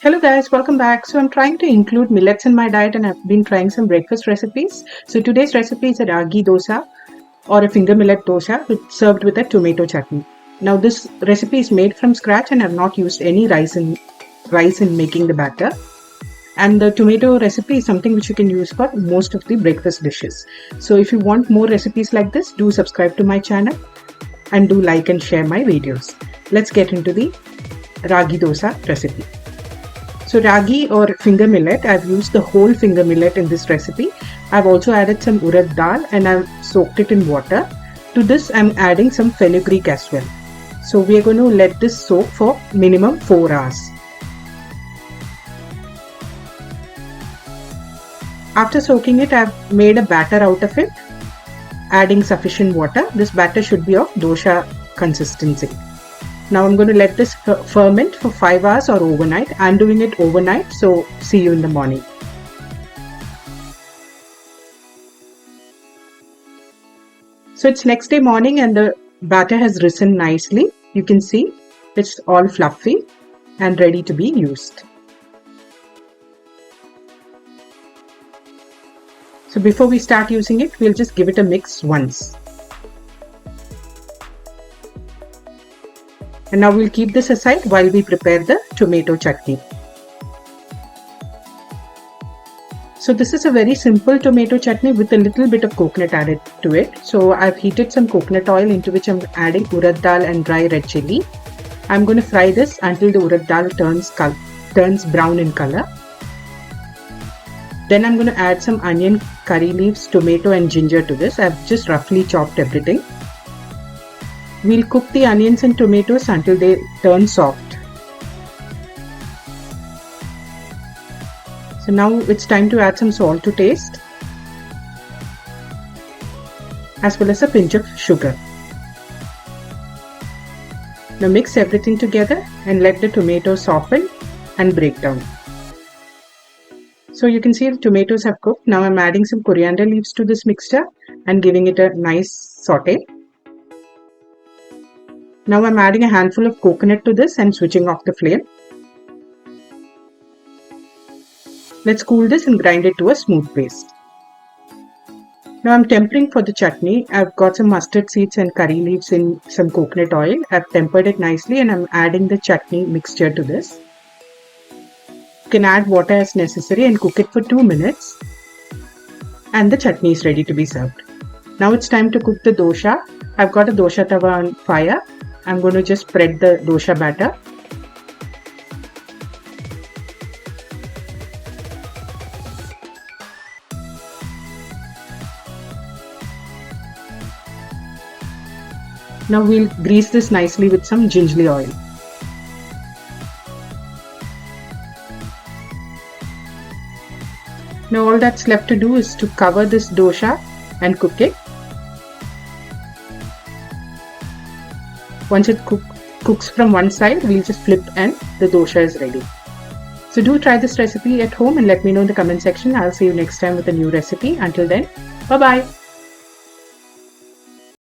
Hello guys, welcome back. So I'm trying to include millets in my diet and I've been trying some breakfast recipes. So today's recipe is a Ragi dosa or a finger millet dosa served with a tomato chutney. Now this recipe is made from scratch and I've not used any rice in making the batter. And the tomato recipe is something which you can use for most of the breakfast dishes. So if you want more recipes like this, do subscribe to my channel and do like and share my videos. Let's get into the Ragi dosa recipe. So ragi or finger millet, I've used the whole finger millet in this recipe. I've also added some urad dal and I've soaked it in water. To this I'm adding some fenugreek as well. So we are going to let this soak for minimum 4 hours. After soaking it, I've made a batter out of it, adding sufficient water. This batter should be of dosa consistency. Now I'm going to let this ferment for 5 hours or overnight. I'm doing it overnight, so see you in the morning. So it's next day morning and the batter has risen nicely. You can see it's all fluffy and ready to be used. So before we start using it, we'll just give it a mix once. And now we'll keep this aside while we prepare the tomato chutney. So this is a very simple tomato chutney with a little bit of coconut added to it. So I've heated some coconut oil into which I'm adding urad dal and dry red chilli. I'm going to fry this until the urad dal turns brown in color. Then I'm going to add some onion, curry leaves, tomato and ginger to this. I've just roughly chopped everything. We'll cook the onions and tomatoes until they turn soft. So now it's time to add some salt to taste, as well as a pinch of sugar. Now mix everything together and let the tomatoes soften and break down. So you can see the tomatoes have cooked. Now I'm adding some coriander leaves to this mixture and giving it a nice saute. Now I'm adding a handful of coconut to this and switching off the flame. Let's cool this and grind it to a smooth paste. Now I'm tempering for the chutney. I've got some mustard seeds and curry leaves in some coconut oil. I've tempered it nicely and I'm adding the chutney mixture to this. You can add water as necessary and cook it for 2 minutes. And the chutney is ready to be served. Now it's time to cook the dosa. I've got a dosa tawa on fire. I'm going to just spread the dosa batter. Now we'll grease this nicely with some gingerly oil. Now all that's left to do is to cover this dosa and cook it. Once it cooks from one side, we'll just flip and the dosa is ready. So do try this recipe at home and let me know in the comment section. I'll see you next time with a new recipe. Until then, bye bye.